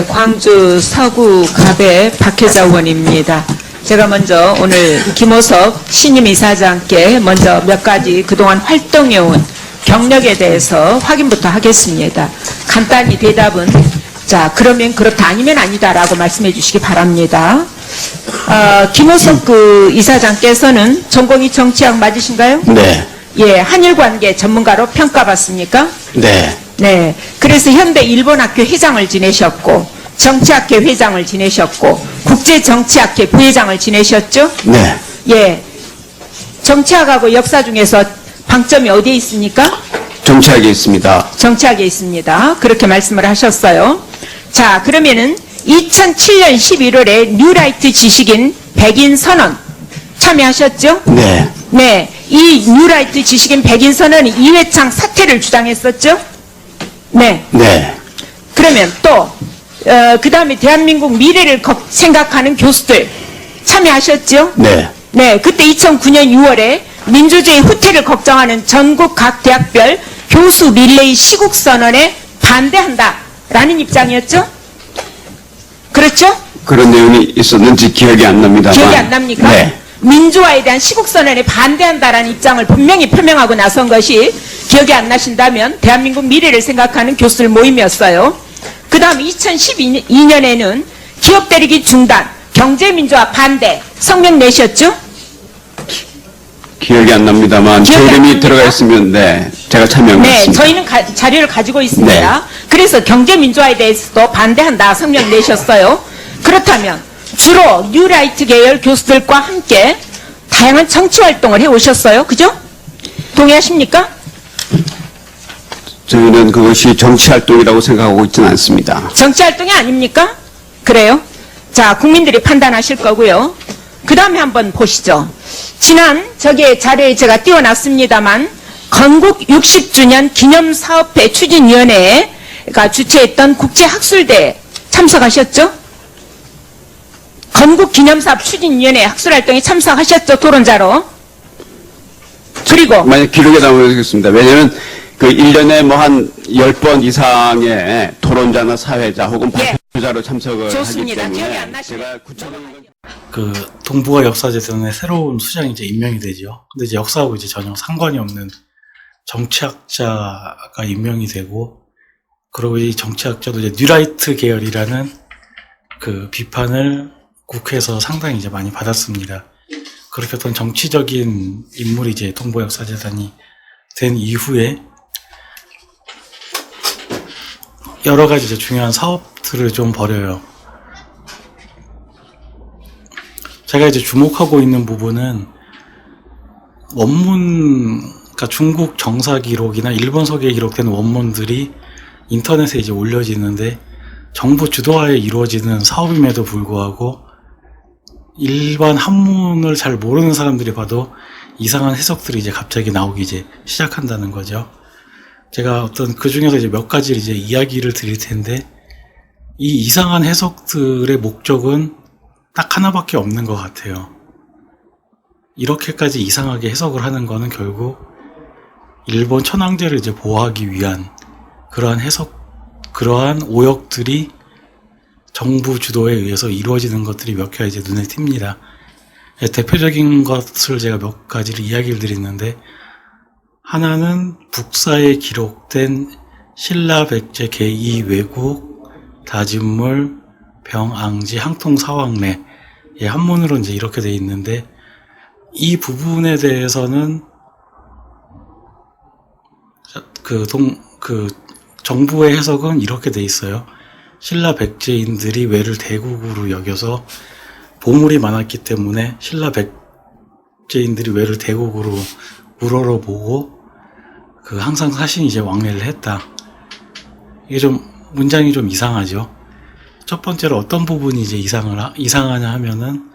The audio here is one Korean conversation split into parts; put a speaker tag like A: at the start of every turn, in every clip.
A: 네, 광주 서구 갑의 박혜자 의원입니다. 제가 먼저 오늘 김호석 신임 이사장께 먼저 몇 가지 그동안 활동해온 경력에 대해서 확인부터 하겠습니다. 간단히 대답은 자 그러면 그렇다 아니면 아니다라고 말씀해 주시기 바랍니다. 김호석 그 이사장께서는 전공이 정치학 맞으신가요?
B: 네.
A: 예, 한일관계 전문가로 평가받습니까?
B: 네.
A: 네. 그래서 현대 일본학교 회장을 지내셨고, 정치학회 회장을 지내셨고, 국제정치학회 부회장을 지내셨죠?
B: 네.
A: 예. 정치학하고 역사 중에서 방점이 어디에 있습니까?
B: 정치학에 있습니다.
A: 정치학에 있습니다. 그렇게 말씀을 하셨어요. 자, 그러면은 2007년 11월에 뉴라이트 지식인 백인 선언 참여하셨죠?
B: 네.
A: 네. 이 뉴라이트 지식인 백인 선언이 이회창 사퇴를 주장했었죠? 네.
B: 네.
A: 그러면 또, 그 다음에 대한민국 미래를 생각하는 교수들 참여하셨죠?
B: 네.
A: 네. 그때 2009년 6월에 민주주의 후퇴를 걱정하는 전국 각 대학별 교수 릴레이 시국선언에 반대한다라는 입장이었죠? 그렇죠?
B: 그런 내용이 있었는지 기억이 안 납니다만.
A: 기억이 안 납니까?
B: 네.
A: 민주화에 대한 시국선언에 반대한다라는 입장을 분명히 표명하고 나선 것이 기억이 안 나신다면 대한민국 미래를 생각하는 교수들 모임이었어요. 그 다음 2012년에는 기업 대리기 중단, 경제민주화 반대 성명 내셨죠?
B: 기억이 안 납니다만 제
A: 기억이 안
B: 이름이
A: 납니까?
B: 들어가 있으면 네. 제가 참여한 것
A: 네,
B: 같습니다.
A: 저희는 자료를 가지고 있습니다.
B: 네.
A: 그래서 경제민주화에 대해서도 반대한다 성명 내셨어요. 그렇다면 주로 뉴라이트 계열 교수들과 함께 다양한 정치활동을 해오셨어요. 그죠? 동의하십니까?
B: 저희는 그것이 정치활동이라고 생각하고 있지는 않습니다.
A: 정치활동이 아닙니까? 그래요? 자, 국민들이 판단하실 거고요. 그 다음에 한번 보시죠. 지난 저기 자료에 제가 띄워놨습니다만 건국 60주년 기념사업회 추진위원회가 주최했던 국제학술대에 참석하셨죠? 건국기념사업 추진위원회 학술활동에 참석하셨죠? 토론자로. 그리고
B: 만약 기록에 남아있겠습니다. 왜냐하면 그 1년에 뭐 한 10번 이상의 토론자나 사회자 혹은
A: 예.
B: 발표자로 참석을
A: 좋습니다.
B: 하기
A: 기억이 안
B: 때문에
A: 나시네요.
B: 제가 구체적인 건
C: 그 동북아 역사재단의 새로운 수장이 이제 임명이 되죠. 근데 이제 역사하고 이제 전혀 상관이 없는 정치학자가 임명이 되고, 그리고 이 정치학자도 이제 뉴라이트 계열이라는 그 비판을 국회에서 상당히 이제 많이 받았습니다. 그렇게 어떤 정치적인 인물이 이제 동북아 역사재단이 된 이후에 여러 가지 이제 중요한 사업들을 좀 벌여요. 제가 이제 주목하고 있는 부분은 원문, 그러니까 중국 정사 기록이나 일본서기에 기록된 원문들이 인터넷에 이제 올려지는데 정부 주도하에 이루어지는 사업임에도 불구하고 일반 한문을 잘 모르는 사람들이 봐도 이상한 해석들이 이제 갑자기 나오기 이제 시작한다는 거죠. 제가 어떤 그 중에서 이제 몇 가지를 이제 이야기를 드릴 텐데, 이 이상한 해석들의 목적은 딱 하나밖에 없는 것 같아요. 이렇게까지 이상하게 해석을 하는 거는 결국 일본 천황제를 이제 보호하기 위한 그러한 오역들이 정부 주도에 의해서 이루어지는 것들이 몇 개가 이제 눈에 띕니다. 대표적인 것을 제가 몇 가지를 이야기를 드리는데, 하나는 북사에 기록된 신라 백제 개2 왜국 다진물 병앙지 항통사왕래 한문으로 이제 이렇게 돼 있는데, 이 부분에 대해서는 정부의 해석은 이렇게 돼 있어요. 신라 백제인들이 왜를 대국으로 여겨서 보물이 많았기 때문에 신라 백제인들이 왜를 대국으로 우러러보고 항상 사신 이제 왕래를 했다. 이게 좀 문장이 좀 이상하죠. 첫 번째로 어떤 부분이 이제 이상하냐 하면은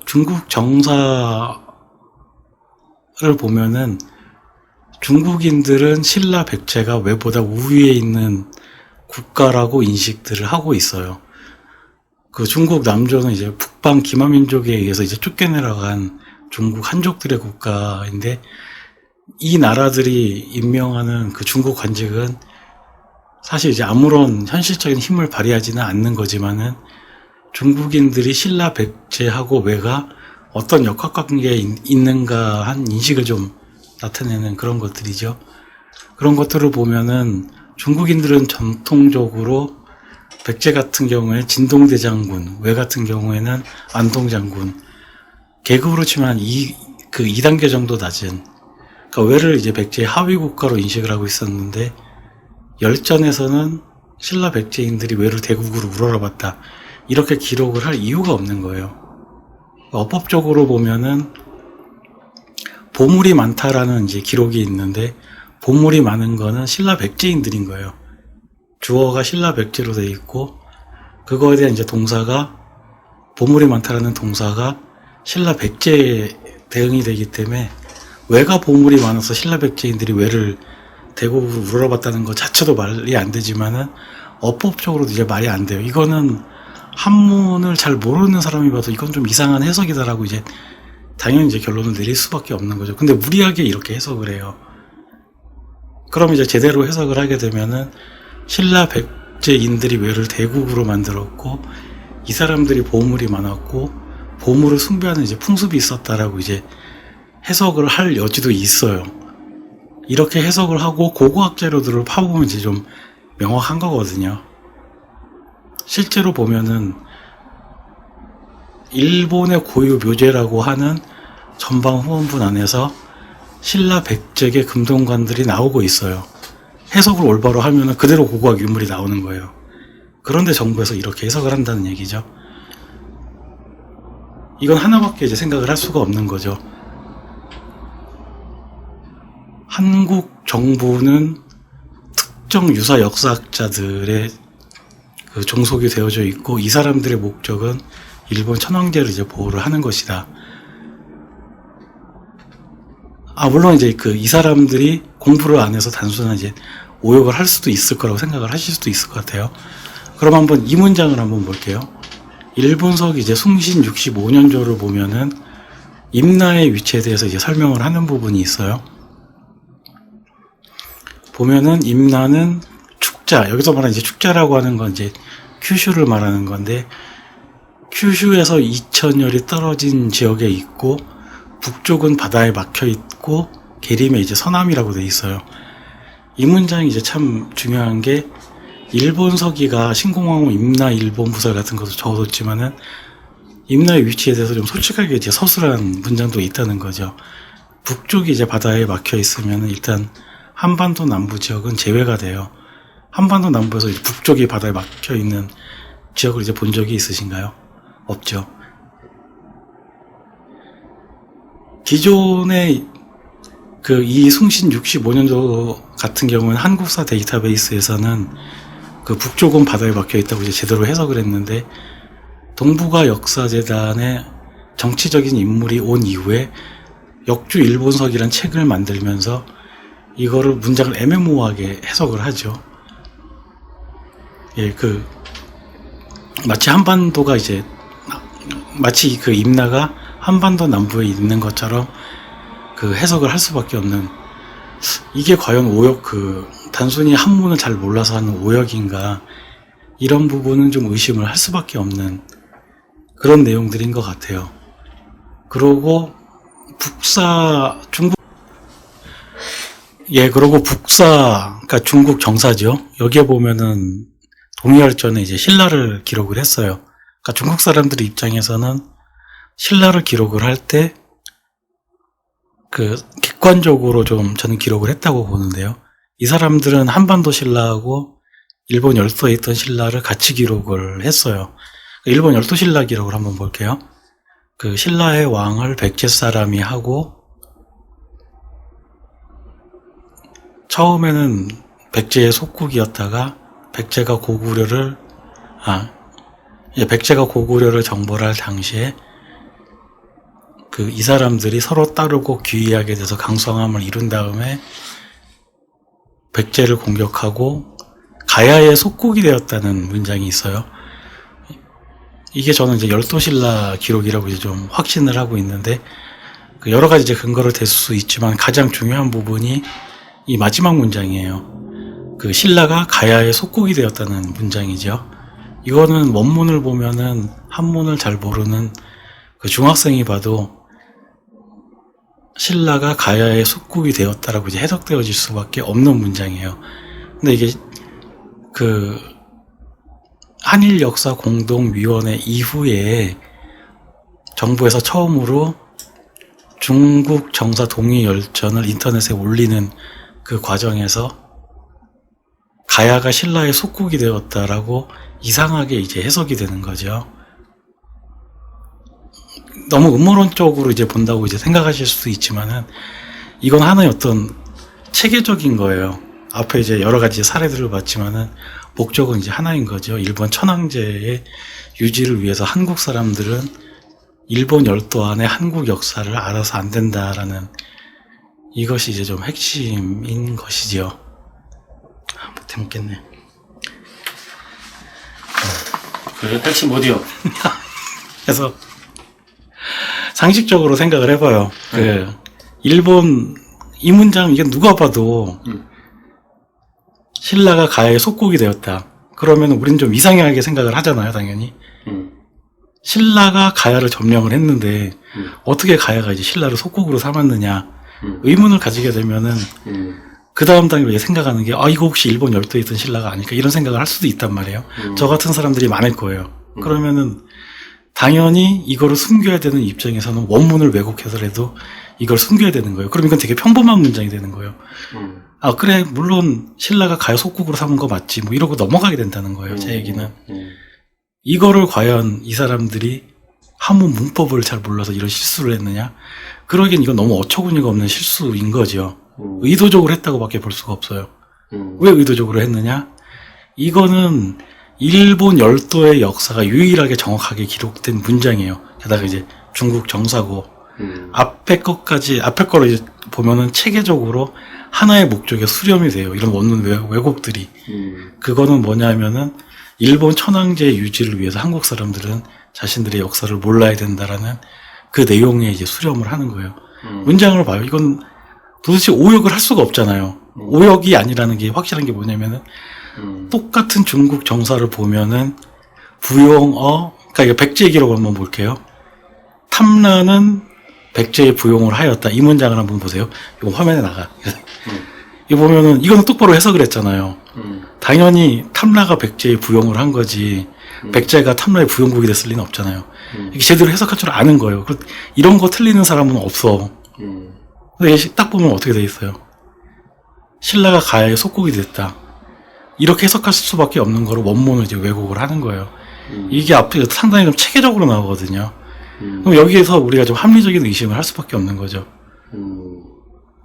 C: 중국 정사를 보면은 중국인들은 신라 백제가 왜보다 우위에 있는 국가라고 인식들을 하고 있어요. 중국 남조는 이제 북방 기마민족에 의해서 이제 쫓겨내려간 중국 한족들의 국가인데, 이 나라들이 임명하는 중국 관직은 사실 이제 아무런 현실적인 힘을 발휘하지는 않는 거지만은 중국인들이 신라 백제하고 왜가 어떤 역학관계에 있는가 한 인식을 좀 나타내는 그런 것들이죠. 그런 것들을 보면은 중국인들은 전통적으로 백제 같은 경우에 진동대장군, 외 같은 경우에는 안동장군, 계급으로 치면 2단계 정도 낮은, 그러니까 외를 이제 백제의 하위 국가로 인식을 하고 있었는데, 열전에서는 신라 백제인들이 외를 대국으로 우러러봤다, 이렇게 기록을 할 이유가 없는 거예요. 어법적으로 보면은 보물이 많다라는 이제 기록이 있는데, 보물이 많은 거는 신라 백제인들인 거예요. 주어가 신라 백제로 돼 있고, 그거에 대한 이제 동사가, 보물이 많다라는 동사가 신라 백제에 대응이 되기 때문에, 외가 보물이 많아서 신라 백제인들이 외를 대국으로 우러러봤다는 것 자체도 말이 안 되지만은, 어법적으로도 이제 말이 안 돼요. 이거는 한문을 잘 모르는 사람이 봐도 이건 좀 이상한 해석이다라고 이제 당연히 이제 결론을 내릴 수밖에 없는 거죠. 근데 무리하게 이렇게 해석을 해요. 그럼 이제 제대로 해석을 하게 되면은 신라 백제인들이 외를 대국으로 만들었고, 이 사람들이 보물이 많았고 보물을 숭배하는 이제 풍습이 있었다라고 이제 해석을 할 여지도 있어요. 이렇게 해석을 하고 고고학 자료들을 파보면 이제 좀 명확한 거거든요. 실제로 보면은 일본의 고유 묘제라고 하는 전방 후원분 안에서 신라 백제계 금동관들이 나오고 있어요. 해석을 올바로 하면은 그대로 고고학 유물이 나오는 거예요. 그런데 정부에서 이렇게 해석을 한다는 얘기죠. 이건 하나밖에 이제 생각을 할 수가 없는 거죠. 한국 정부는 특정 유사 역사학자들의 그 종속이 되어져 있고, 이 사람들의 목적은 일본 천황제를 이제 보호를 하는 것이다. 물론 이제 이 사람들이 공부를 안 해서 단순한 이제 오역을 할 수도 있을 거라고 생각을 하실 수도 있을 것 같아요. 그럼 한번 이 문장을 한번 볼게요. 일본석 이제 숭신 65년조를 보면은 임나의 위치에 대해서 이제 설명을 하는 부분이 있어요. 보면은 임나는 축자, 여기서 말하는 이제 축자라고 하는 건 이제 큐슈를 말하는 건데, 큐슈에서 2000열이 떨어진 지역에 있고, 북쪽은 바다에 막혀 있고, 계림에 이제 서남이라고 돼 있어요. 이 문장이 이제 참 중요한 게, 일본 서기가 신공황후 임나 일본 부설 같은 것도 적어뒀지만은, 임나의 위치에 대해서 좀 솔직하게 이제 서술한 문장도 있다는 거죠. 북쪽이 이제 바다에 막혀 있으면 일단 한반도 남부 지역은 제외가 돼요. 한반도 남부에서 이제 북쪽이 바다에 막혀 있는 지역을 이제 본 적이 있으신가요? 없죠. 기존의 이 숭신 65년도 같은 경우는 한국사 데이터베이스에서는 그 북쪽은 바다에 막혀 있다고 이제 제대로 해석을 했는데, 동북아 역사재단의 정치적인 인물이 온 이후에 역주 일본석이란 책을 만들면서 이거를 문장을 애매모호하게 해석을 하죠. 예, 마치 한반도가 이제, 마치 임나가 한반도 남부에 있는 것처럼 해석을 할 수밖에 없는, 이게 과연 오역, 단순히 한문을 잘 몰라서 하는 오역인가, 이런 부분은 좀 의심을 할 수밖에 없는 그런 내용들인 것 같아요. 그러고 그리고 그러니까 중국 정사죠. 여기에 보면은 동해열전에 이제 신라를 기록을 했어요. 그러니까 중국 사람들 입장에서는 신라를 기록을 할 때 객관적으로 좀 저는 기록을 했다고 보는데요. 이 사람들은 한반도 신라하고 일본 열도에 있던 신라를 같이 기록을 했어요. 일본 열도 신라 기록을 한번 볼게요. 신라의 왕을 백제 사람이 하고, 처음에는 백제의 속국이었다가 백제가 고구려를 정벌할 당시에 이 사람들이 서로 따르고 귀의하게 돼서 강성함을 이룬 다음에 백제를 공격하고 가야의 속국이 되었다는 문장이 있어요. 이게 저는 이제 열도신라 기록이라고 이제 좀 확신을 하고 있는데, 여러 가지 이제 근거를 댈 수 있지만 가장 중요한 부분이 이 마지막 문장이에요. 그 신라가 가야의 속국이 되었다는 문장이죠. 이거는 원문을 보면은 한문을 잘 모르는 그 중학생이 봐도 신라가 가야의 속국이 되었다라고 이제 해석되어질 수밖에 없는 문장이에요. 근데 이게 그 한일 역사 공동위원회 이후에 정부에서 처음으로 중국 정사 동의 열전을 인터넷에 올리는 그 과정에서 가야가 신라의 속국이 되었다라고 이상하게 이제 해석이 되는 거죠. 너무 음모론적으로 이제 본다고 이제 생각하실 수도 있지만은 이건 하나의 어떤 체계적인 거예요. 앞에 이제 여러 가지 사례들을 봤지만은 목적은 이제 하나인 거죠. 일본 천황제의 유지를 위해서 한국 사람들은 일본 열도 안에 한국 역사를 알아서 안 된다라는 이것이 이제 좀 핵심인 것이지요. 못 해먹겠네.
D: 그 핵심 어디요?
C: 그래서 상식적으로 생각을 해봐요. 그 일본 이 문장 이게 누가 봐도 신라가 가야의 속국이 되었다. 그러면 우리는 좀 이상하게 생각을 하잖아요, 당연히. 신라가 가야를 점령을 했는데 어떻게 가야가 이제 신라를 속국으로 삼았느냐 의문을 가지게 되면은 그 다음 단계에 생각하는 게 이거 혹시 일본 열도에 있던 신라가 아닐까 이런 생각을 할 수도 있단 말이에요. 저 같은 사람들이 많을 거예요. 그러면은 당연히 이거를 숨겨야 되는 입장에서는 원문을 왜곡해서라도 이걸 숨겨야 되는 거예요. 그럼 이건 되게 평범한 문장이 되는 거예요. 그래 물론 신라가 가야 속국으로 삼은 거 맞지 뭐 이러고 넘어가게 된다는 거예요. 제 얘기는. 이거를 과연 이 사람들이 한문 문법을 잘 몰라서 이런 실수를 했느냐? 그러기엔 이건 너무 어처구니가 없는 실수인 거죠. 의도적으로 했다고밖에 볼 수가 없어요. 왜 의도적으로 했느냐? 이거는 일본 열도의 역사가 유일하게 정확하게 기록된 문장이에요. 게다가 이제 중국 정사고 앞에 거를 이제 보면은 체계적으로 하나의 목적에 수렴이 돼요. 이런 원문 왜곡들이. 그거는 뭐냐면은 일본 천황제의 유지를 위해서 한국 사람들은 자신들의 역사를 몰라야 된다라는 그 내용에 이제 수렴을 하는 거예요. 문장을 봐요. 이건 도대체 오역을 할 수가 없잖아요. 오역이 아니라는 게 확실한 게 뭐냐면은 똑같은 중국 정사를 보면은 그러니까 이거 백제 기록을 한번 볼게요. 탐라는 백제에 부용을 하였다. 이 문장을 한번 보세요. 이거 화면에 나가. 이거 보면은 이거는 똑바로 해석을 했잖아요. 당연히 탐라가 백제에 부용을 한 거지 백제가 탐라의 부용국이 됐을 리는 없잖아요. 이게 제대로 해석할 줄 아는 거예요. 이런 거 틀리는 사람은 없어. 근데 딱 보면 어떻게 돼 있어요? 신라가 가야의 속국이 됐다. 이렇게 해석할 수밖에 없는 거로 원문을 이제 왜곡을 하는 거예요. 이게 앞에 상당히 좀 체계적으로 나오거든요. 그럼 여기에서 우리가 좀 합리적인 의심을 할 수밖에 없는 거죠.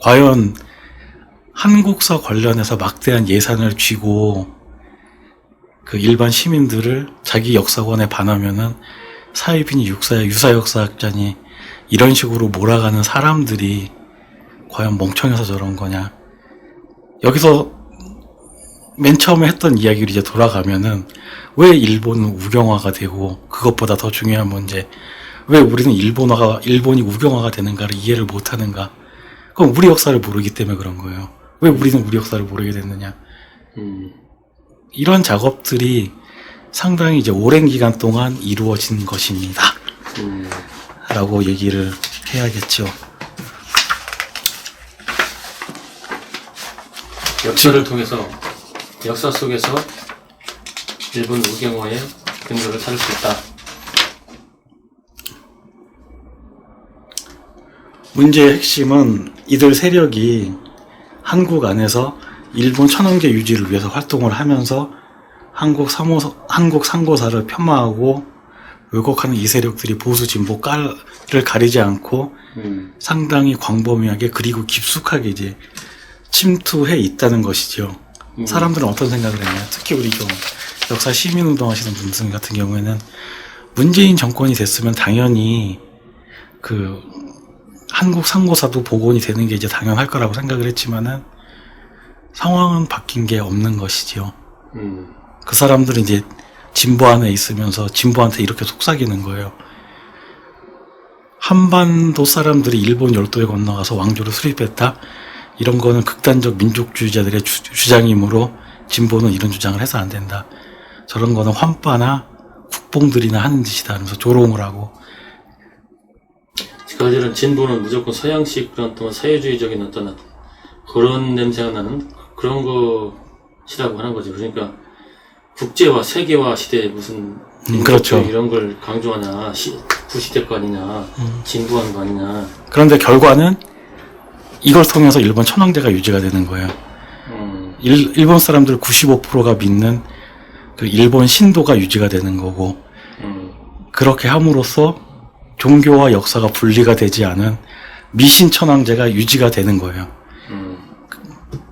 C: 과연 한국사 관련해서 막대한 예산을 쥐고 그 일반 시민들을 자기 역사관에 반하면은 사회빈이 유사역사학자니 이런 식으로 몰아가는 사람들이 과연 멍청해서 저런 거냐. 여기서 맨 처음에 했던 이야기를 이제 돌아가면은 왜 일본은 우경화가 되고 그것보다 더 중요한 문제 왜 우리는 일본이 우경화가 되는가를 이해를 못하는가. 그럼 우리 역사를 모르기 때문에 그런 거예요. 왜 우리는 우리 역사를 모르게 됐느냐. 이런 작업들이 상당히 이제 오랜 기간 동안 이루어진 것입니다. 라고 얘기를 해야겠죠.
D: 역사를 통해서 역사 속에서 일본 우경화의 근거를 찾을 수 있다.
C: 문제의 핵심은 이들 세력이 한국 안에서 일본 천황제 유지를 위해서 활동을 하면서 한국 상고사를 폄하하고 왜곡하는 이 세력들이 보수 진보 깔을 가리지 않고 상당히 광범위하게 그리고 깊숙하게 이제 침투해 있다는 것이죠. 사람들은 어떤 생각을 했냐. 특히 우리 좀 역사 시민운동 하시는 분들 같은 경우에는 문재인 정권이 됐으면 당연히 그 한국 상고사도 복원이 되는 게 이제 당연할 거라고 생각을 했지만은 상황은 바뀐 게 없는 것이죠. 그 사람들은 이제 진보 안에 있으면서 진보한테 이렇게 속삭이는 거예요. 한반도 사람들이 일본 열도에 건너가서 왕조를 수립했다. 이런 거는 극단적 민족주의자들의 주장이므로 진보는 이런 주장을 해서 안 된다. 저런 거는 환빠나 국뽕들이나 하는 짓이다 하면서 조롱을 하고.
D: 사실은 진보는 무조건 서양식 그런 어떤 사회주의적인 어떤 그런 냄새가 나는 그런 것이라고 하는 거죠. 그러니까 국제화, 세계화 시대에 무슨
C: 그렇죠.
D: 이런 걸 강조하냐, 구시대 거 아니냐, 진보한 거 아니냐.
C: 그런데 결과는 이걸 통해서 일본 천황제가 유지가 되는 거예요. 일본 사람들 95%가 믿는 그 일본 신도가 유지가 되는 거고, 그렇게 함으로써 종교와 역사가 분리가 되지 않은 미신 천황제가 유지가 되는 거예요.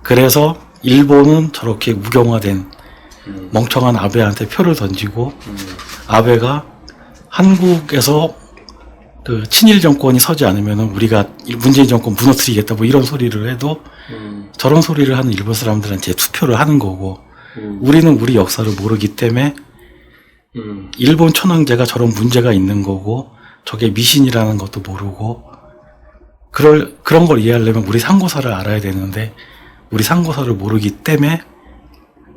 C: 그래서 일본은 저렇게 우경화된 멍청한 아베한테 표를 던지고, 아베가 한국에서 그 친일 정권이 서지 않으면 우리가 문재인 정권 무너뜨리겠다 뭐 이런 소리를 해도 저런 소리를 하는 일본 사람들한테 투표를 하는 거고, 우리는 우리 역사를 모르기 때문에 일본 천황제가 저런 문제가 있는 거고 저게 미신이라는 것도 모르고, 그런 걸 이해하려면 우리 상고사를 알아야 되는데 우리 상고사를 모르기 때문에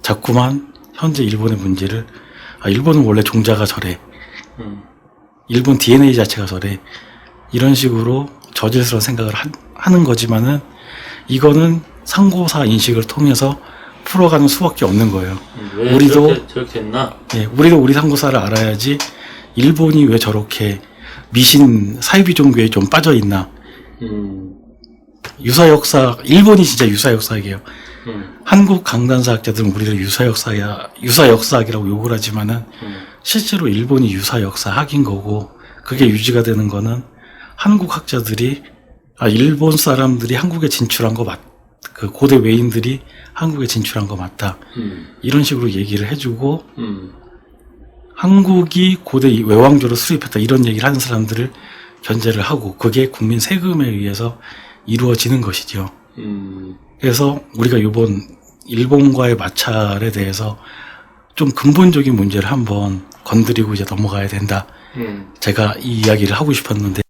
C: 자꾸만 현재 일본의 문제를 일본은 원래 종자가 저래, 일본 DNA 자체가 저래, 이런 식으로 저질스러운 생각을 하는 거지만은 이거는 상고사 인식을 통해서 풀어가는 수밖에 없는 거예요.
D: 왜
C: 우리도
D: 저렇게 했나?
C: 예, 우리도 우리 상고사를 알아야지 일본이 왜 저렇게 미신 사이비 종교에 좀 빠져 있나. 유사 역사, 일본이 진짜 유사 역사학이에요. 한국 강단사학자들은 우리를 유사 역사학이라고 욕을 하지만은 실제로 일본이 유사 역사학인 거고, 그게 유지가 되는 거는 한국 학자들이 일본 사람들이 한국에 진출한 거 그 고대 외인들이 한국에 진출한 거 맞다. 이런 식으로 얘기를 해주고, 한국이 고대 외왕조로 수립했다 이런 얘기를 하는 사람들을 견제를 하고, 그게 국민 세금에 의해서 이루어지는 것이죠. 그래서 우리가 이번 일본과의 마찰에 대해서 좀 근본적인 문제를 한번 건드리고 이제 넘어가야 된다. 제가 이 이야기를 하고 싶었는데